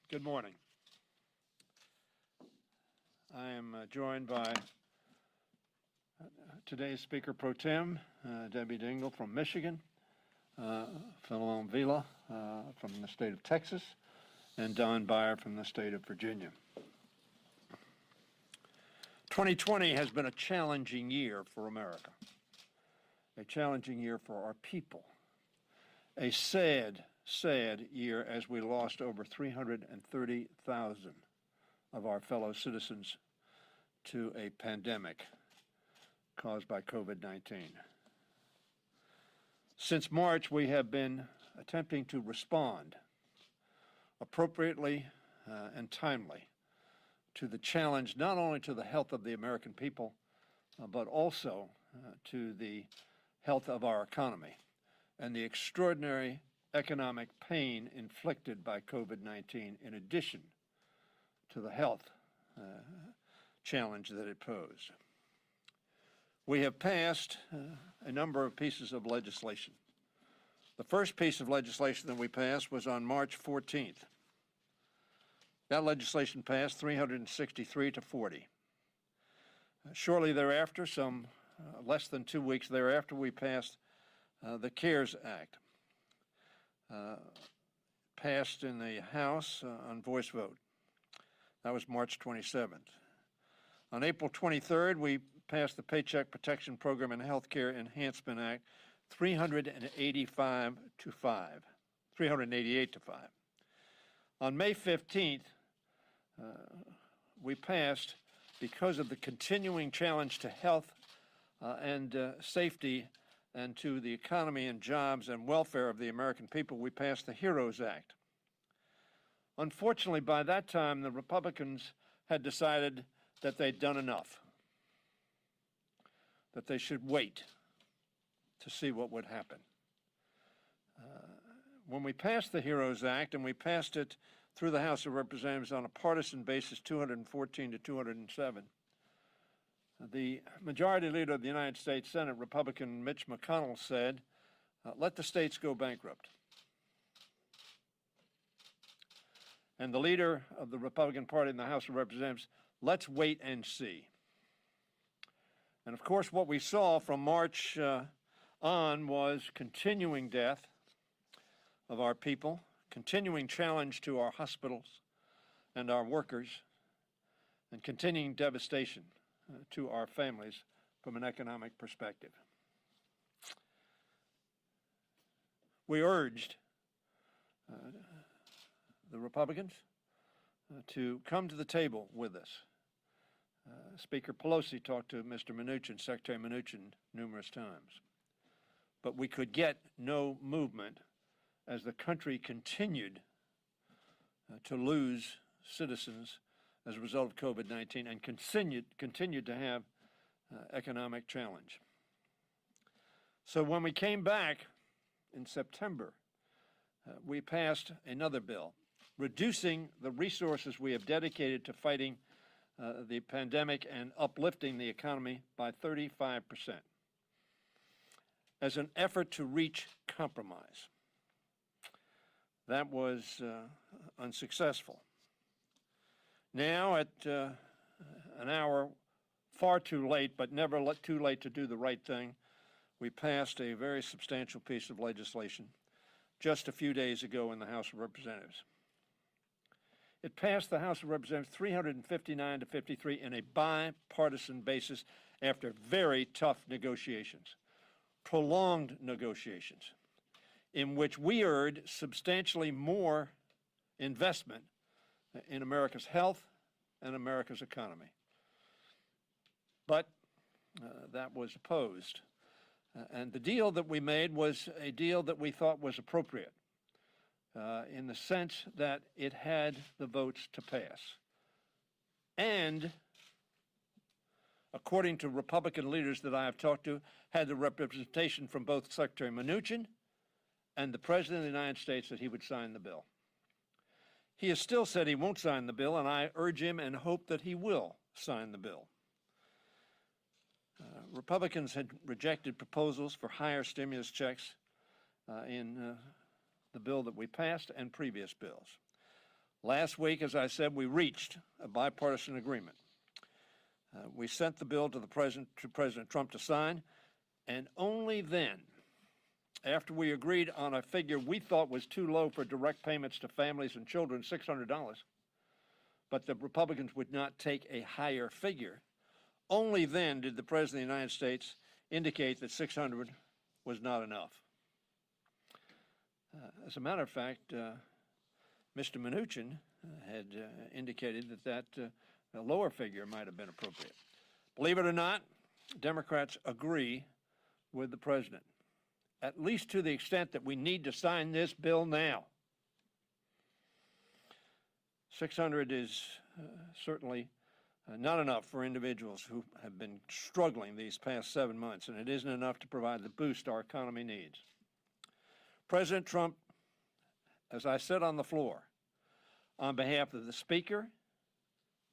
Good morning. I am joined by today's Speaker Pro Tem, Debbie Dingell from Michigan, Philomene Vila from the state of Texas, and Don Beyer from the state of Virginia. 2020 has been a challenging year for America, a challenging year for our people, a sad year as we lost over 330,000 of our fellow citizens to a pandemic caused by COVID-19. Since March, we have been attempting to respond appropriately and timely to the challenge, not only to the health of the American people, but also to the health of our economy and the extraordinary economic pain inflicted by COVID-19 in addition to the health challenge that it posed. We have passed a number of pieces of legislation. The first piece of legislation that we passed was on March 14th. That legislation passed 363 to 40. Shortly thereafter, some less than 2 weeks thereafter, we passed the CARES Act, passed in the House on voice vote. That was March 27th. On April 23rd, we passed the Paycheck Protection Program and Healthcare Enhancement Act, 388 to 5. On May 15th, we passed, because of the continuing challenge to health and safety and to the economy and jobs and welfare of the American people, we passed the HEROES Act. Unfortunately, by that time, the Republicans had decided that they'd done enough, that they should wait to see what would happen. When we passed the HEROES Act, and we passed it through the House of Representatives on a partisan basis, 214 to 207, the Majority Leader of the United States Senate, Republican Mitch McConnell, said, let the states go bankrupt. And the leader of the Republican Party in the House of Representatives, let's wait and see. And of course, what we saw from March on was continuing death of our people, continuing challenge to our hospitals and our workers, and continuing devastation to our families from an economic perspective. We urged the Republicans to come to the table with us. Speaker Pelosi talked to Mr. Mnuchin, Secretary Mnuchin, numerous times. But we could get no movement as the country continued to lose citizens as a result of COVID-19 and continued to have economic challenge. So when we came back in September, we passed another bill, reducing the resources we have dedicated to fighting the pandemic and uplifting the economy by 35% as an effort to reach compromise. That was unsuccessful. Now, at an hour far too late, but never too late to do the right thing, we passed a very substantial piece of legislation just a few days ago in the House of Representatives. It passed the House of Representatives 359 to 53 in a bipartisan basis after very tough negotiations, prolonged negotiations, in which we urged substantially more investment in America's health and America's economy. But that was opposed. And the deal that we made was a deal that we thought was appropriate in the sense that it had the votes to pass. And, according to Republican leaders that I have talked to, had the representation from both Secretary Mnuchin and the President of the United States that he would sign the bill. He has still said he won't sign the bill, and I urge him and hope that he will sign the bill. Republicans had rejected proposals for higher stimulus checks in the bill that we passed and previous bills. Last week, as I said, we reached a bipartisan agreement. We sent the bill to President Trump to sign, and only then, after we agreed on a figure we thought was too low for direct payments to families and children, $600, but the Republicans would not take a higher figure, only then did the President of the United States indicate that $600 was not enough. As a matter of fact, Mr. Mnuchin had indicated that a lower figure might have been appropriate. Believe it or not, Democrats agree with the President, at least to the extent that we need to sign this bill now. 600 is certainly not enough for individuals who have been struggling these past 7 months, and it isn't enough to provide the boost our economy needs. President Trump, as I said on the floor, on behalf of the Speaker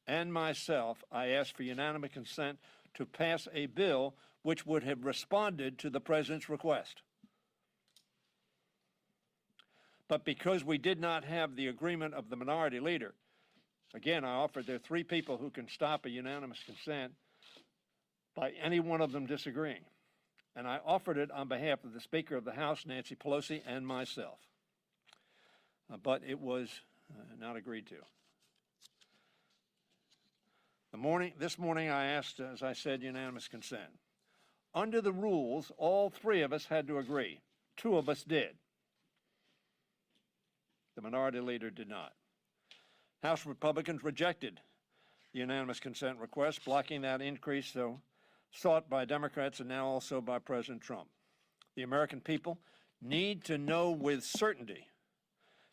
and myself, I asked for unanimous consent to pass a bill which would have responded to the President's request. But because we did not have the agreement of the minority leader, again, I offered there are 3 people who can stop a unanimous consent by any one of them disagreeing. And I offered it on behalf of the Speaker of the House, Nancy Pelosi, and myself. But it was not agreed to. This morning I asked, as I said, unanimous consent. Under the rules, all 3 of us had to agree. 2 of us did. The minority leader did not. House Republicans rejected the unanimous consent request, blocking that increase sought by Democrats and now also by President Trump. The American people need to know with certainty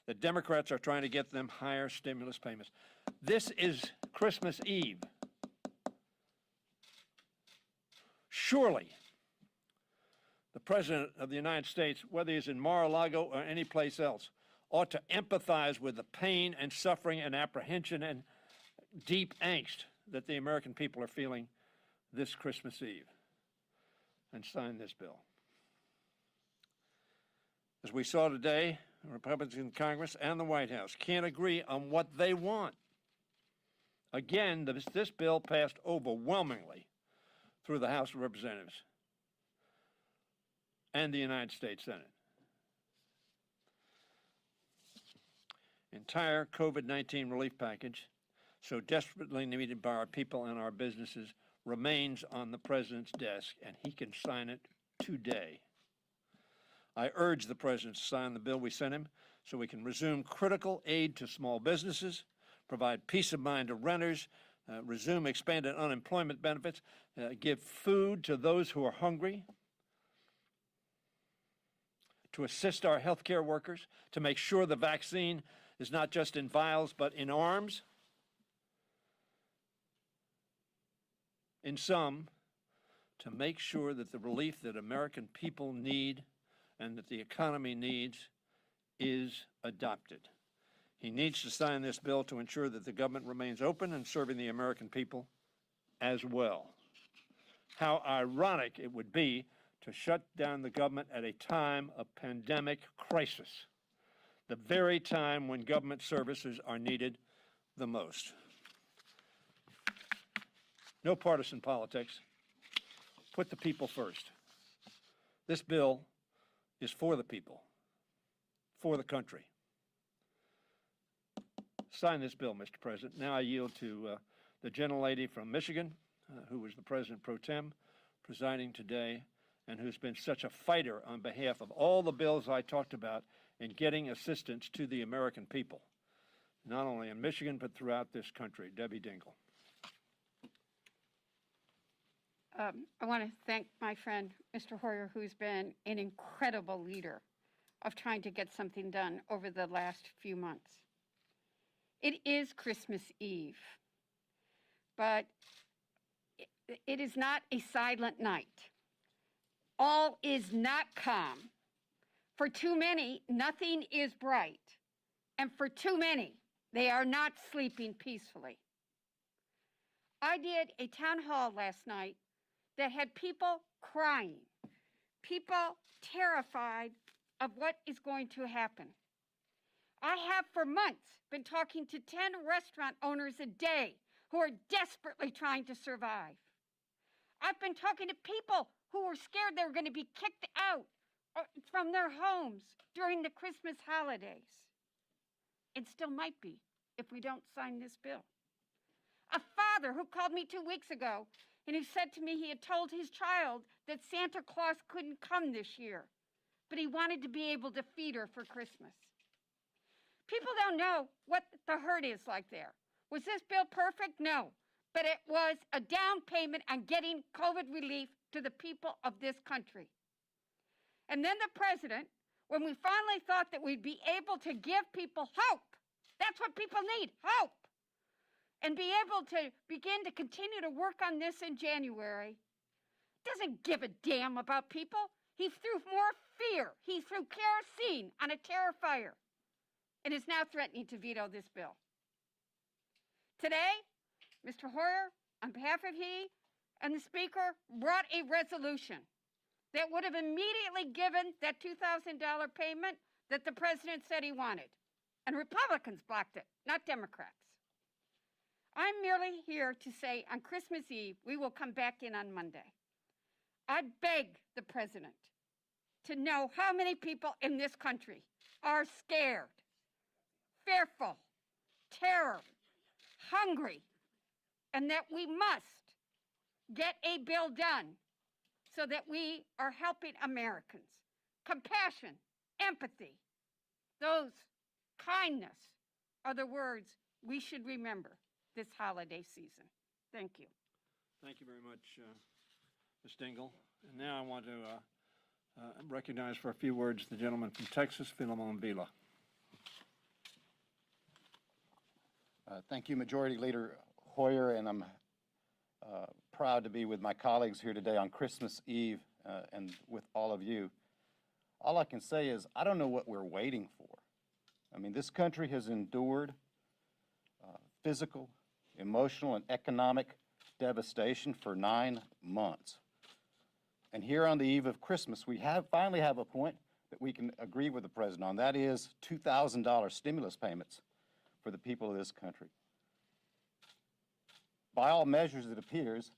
that Democrats are trying to get them higher stimulus payments. This is Christmas Eve. Surely, the President of the United States, whether he's in Mar-a-Lago or any place else, ought to empathize with the pain and suffering and apprehension and deep angst that the American people are feeling this Christmas Eve and sign this bill. As we saw today, Republicans in Congress and the White House can't agree on what they want. Again, this bill passed overwhelmingly through the House of Representatives and the United States Senate. Entire COVID-19 relief package, so desperately needed by our people and our businesses, remains on the President's desk, and he can sign it today. I urge the President to sign the bill we sent him so we can resume critical aid to small businesses, provide peace of mind to renters, resume expanded unemployment benefits, give food to those who are hungry, to assist our healthcare workers, to make sure the vaccine is not just in vials but in arms. In sum, to make sure that the relief that American people need and that the economy needs is adopted. He needs to sign this bill to ensure that the government remains open and serving the American people as well. How ironic it would be to shut down the government at a time of pandemic crisis, the very time when government services are needed the most. No partisan politics. Put the people first. This bill is for the people, for the country. Sign this bill, Mr. President. Now I yield to the gentlelady from Michigan, who was the President pro tem, presiding today, and who's been such a fighter on behalf of all the bills I talked about in getting assistance to the American people, not only in Michigan, but throughout this country. Debbie Dingell. I want to thank my friend, Mr. Hoyer, who's been an incredible leader of trying to get something done over the last few months. It is Christmas Eve, but it is not a silent night. All is not calm. For too many, nothing is bright. And for too many, they are not sleeping peacefully. I did a town hall last night that had people crying, people terrified of what is going to happen. I have for months been talking to 10 restaurant owners a day who are desperately trying to survive. I've been talking to people who were scared they were going to be kicked out from their homes during the Christmas holidays. And still might be if we don't sign this bill. A father who called me 2 weeks ago and who said to me he had told his child that Santa Claus couldn't come this year, but he wanted to be able to feed her for Christmas. People don't know what the hurt is like there. Was this bill perfect? No. But it was a down payment on getting COVID relief to the people of this country. And then the president, when we finally thought that we'd be able to give people hope, that's what people need, hope, and be able to begin to continue to work on this in January, doesn't give a damn about people. He threw more fear. He threw kerosene on a Terrifier and is now threatening to veto this bill. Today, Mr. Hoyer, on behalf of he and the Speaker, brought a resolution that would have immediately given that $2,000 payment that the president said he wanted. And Republicans blocked it, not Democrats. I'm merely here to say on Christmas Eve, we will come back in on Monday. I beg the president to know how many people in this country are scared, fearful, terror, hungry, and that we must get a bill done so that we are helping Americans. Compassion, empathy, those kindness are the words we should remember this holiday season. Thank you. Thank you very much, Ms. Dingell. And now I want to recognize for a few words the gentleman from Texas, Philemon Vila. Thank you, Majority Leader Hoyer, and I'm proud to be with my colleagues here today on Christmas Eve and with all of you. All I can say is I don't know what we're waiting for. I mean, this country has endured physical, emotional, and economic devastation for 9 months. And here on the eve of Christmas, we finally have a point that we can agree with the president on. That is $2,000 stimulus payments for the people of this country. By all measures, it appears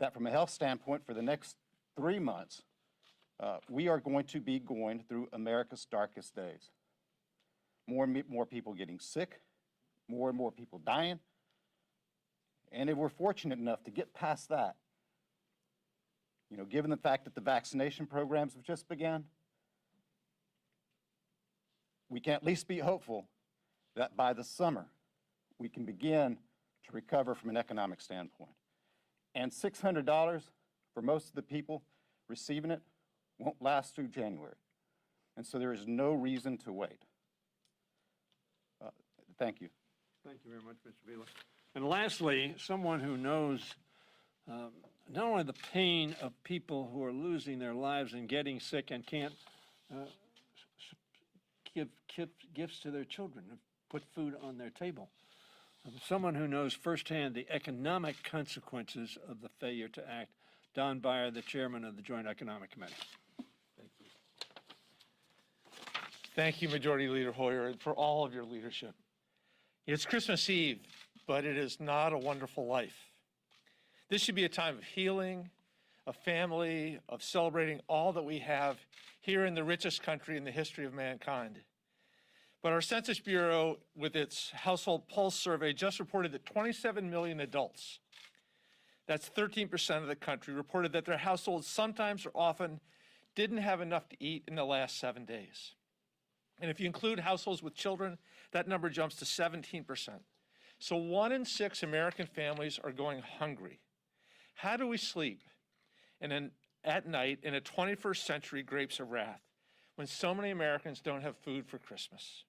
that from a health standpoint, for the next 3 months, we are going to be going through America's darkest days. More and more people getting sick, more and more people dying. And if we're fortunate enough to get past that, you know, given the fact that the vaccination programs have just begun, we can at least be hopeful that by the summer, we can begin to recover from an economic standpoint. And $600 for most of the people receiving it won't last through January. And so there is no reason to wait. Thank you. Thank you very much, Mr. Vila. And lastly, someone who knows not only the pain of people who are losing their lives and getting sick and can't give gifts to their children, put food on their table. Someone who knows firsthand the economic consequences of the failure to act. Don Beyer, the chairman of the Joint Economic Committee. Thank you. Thank you, Majority Leader Hoyer, and for all of your leadership. It's Christmas Eve, but it is not a wonderful life. This should be a time of healing, of family, of celebrating all that we have here in the richest country in the history of mankind. But our Census Bureau, with its Household Pulse survey, just reported that 27 million adults, that's 13% of the country, reported that their households sometimes or often didn't have enough to eat in the last 7 days. And if you include households with children, that number jumps to 17%. So 1 in 6 American families are going hungry. How do we sleep at night in a 21st century grapes of wrath when so many Americans don't have food for Christmas?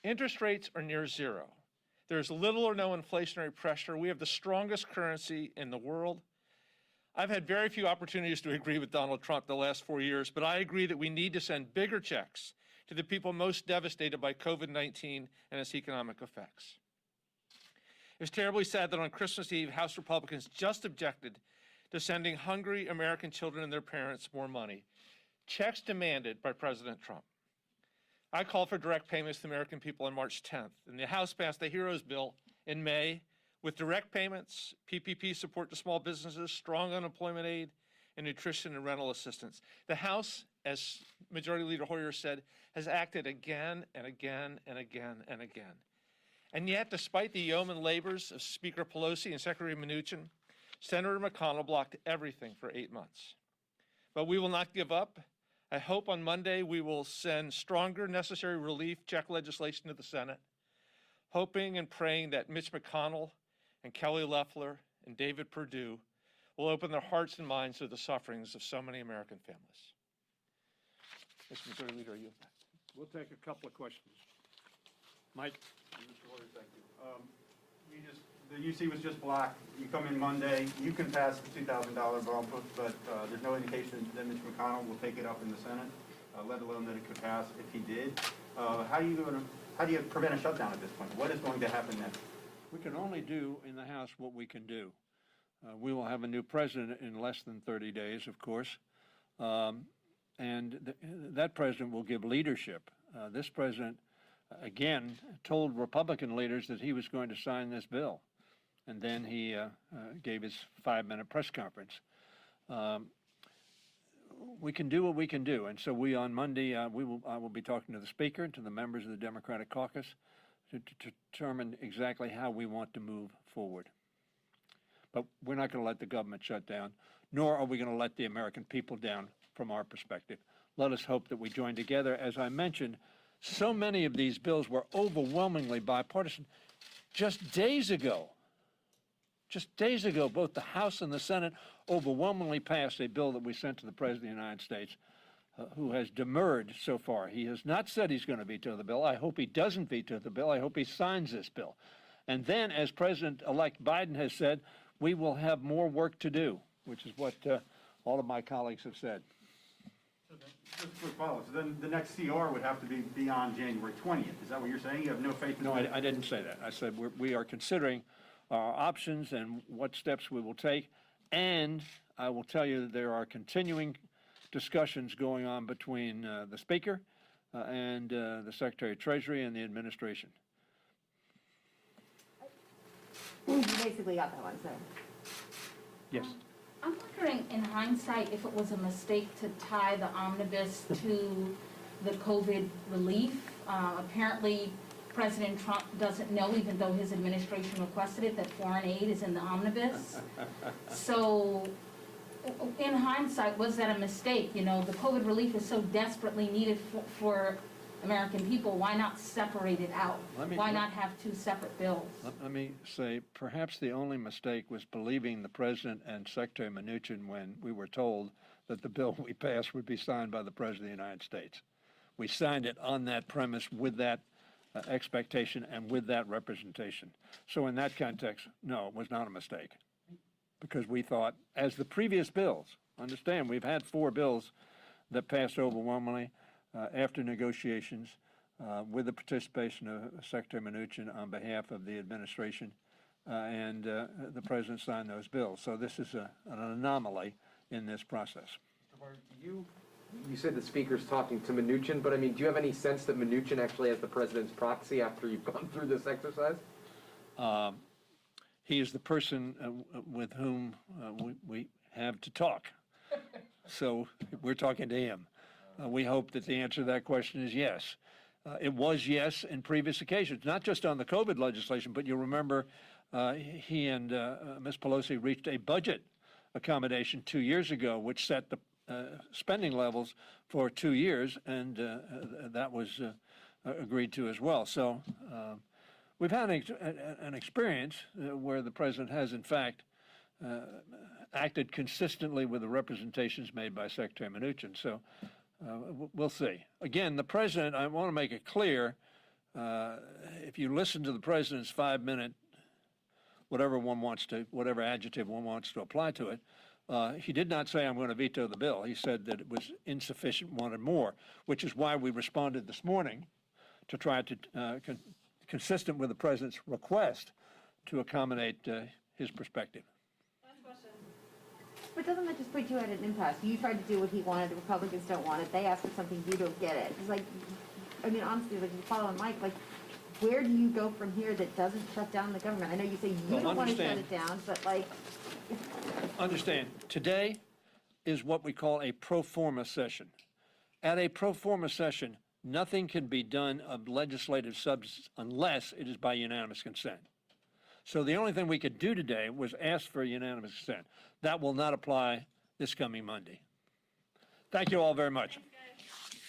Interest rates are near zero. There's little or no inflationary pressure. We have the strongest currency in the world. I've had very few opportunities to agree with Donald Trump the last 4 years, but I agree that we need to send bigger checks to the people most devastated by COVID-19 and its economic effects. It's terribly sad that on Christmas Eve, House Republicans just objected to sending hungry American children and their parents more money, checks demanded by President Trump. I called for direct payments to the American people on March 10th, and the House passed the HEROES bill in May with direct payments, PPP support to small businesses, strong unemployment aid, and nutrition and rental assistance. The House, as Majority Leader Hoyer said, has acted again and again and again and again. And yet, despite the yeoman labors of Speaker Pelosi and Secretary Mnuchin, Senator McConnell blocked everything for 8 months. But we will not give up. I hope on Monday we will send stronger necessary relief check legislation to the Senate, hoping and praying that Mitch McConnell and Kelly Loeffler and David Perdue will open their hearts and minds to the sufferings of so many American families. Mr. Majority Leader, you. We'll take a couple of questions. Mike? Mr. Hoyer, thank you. The UC was just blocked. You come in Monday, you can pass the $2,000 bond, but there's no indication that Mitch McConnell will take it up in the Senate, let alone that it could pass if he did. How do you prevent a shutdown at this point? What is going to happen next? We can only do in the House what we can do. We will have a new president in less than 30 days, of course, and that president will give leadership. This president, again, told Republican leaders that he was going to sign this bill, and then he gave his 5-minute press conference. We can do what we can do, and so on Monday, I will be talking to the Speaker and to the members of the Democratic caucus to determine exactly how we want to move forward. But we're not going to let the government shut down, nor are we going to let the American people down from our perspective. Let us hope that we join together. As I mentioned, so many of these bills were overwhelmingly bipartisan. Just days ago, both the House and the Senate overwhelmingly passed a bill that we sent to the President of the United States, who has demurred so far. He has not said he's going to veto the bill. I hope he doesn't veto the bill. I hope he signs this bill. And then, as President-elect Biden has said, we will have more work to do, which is what all of my colleagues have said. So just a quick follow-up. So then the next CR would have to be beyond January 20th. Is that what you're saying? You have no faith in No, I didn't say that. I said we are considering our options and what steps we will take. And I will tell you that there are continuing discussions going on between the Speaker and the Secretary of Treasury and the administration. You basically got that one, so. Yes. I'm wondering, in hindsight, if it was a mistake to tie the omnibus to the COVID relief. Apparently, President Trump doesn't know, even though his administration requested it, that foreign aid is in the omnibus. So, in hindsight, was that a mistake? You know, the COVID relief is so desperately needed for American people. Why not separate it out? Why not have two separate bills? Let me say, perhaps the only mistake was believing the President and Secretary Mnuchin when we were told that the bill we passed would be signed by the President of the United States. We signed it on that premise with that expectation and with that representation. So in that context, no, it was not a mistake. Because we thought, as the previous bills, understand, we've had 4 bills that passed overwhelmingly after negotiations with the participation of Secretary Mnuchin on behalf of the administration, and the President signed those bills. So this is an anomaly in this process. You said the Speaker's talking to Mnuchin, but I mean, do you have any sense that Mnuchin actually has the President's proxy after you've gone through this exercise? He is the person with whom we have to talk. So we're talking to him. We hope that the answer to that question is yes. It was yes in previous occasions, not just on the COVID legislation, but you'll remember he and Ms. Pelosi reached a budget accommodation 2 years ago, which set the spending levels for 2 years, and that was agreed to as well. So we've had an experience where the President has, in fact, acted consistently with the representations made by Secretary Mnuchin. So we'll see. Again, the President, I want to make it clear, if you listen to the President's 5-minute, whatever adjective one wants to apply to it, he did not say, I'm going to veto the bill. He said that it was insufficient, wanted more, which is why we responded this morning to try to, consistent with the President's request, to accommodate his perspective. But doesn't that just put you at an impasse? You tried to do what he wanted, the Republicans don't want it, they asked for something, you don't get it. It's like, I mean, honestly, like, you following Mike, like, where do you go from here that doesn't shut down the government? I know you say you Well, don't want to shut understand. it down, but like, Understand, today is what we call a pro forma session. At a pro forma session, nothing can be done of legislative substance unless it is by unanimous consent. So the only thing we could do today was ask for unanimous consent. That will not apply this coming Monday. Thank you all very much.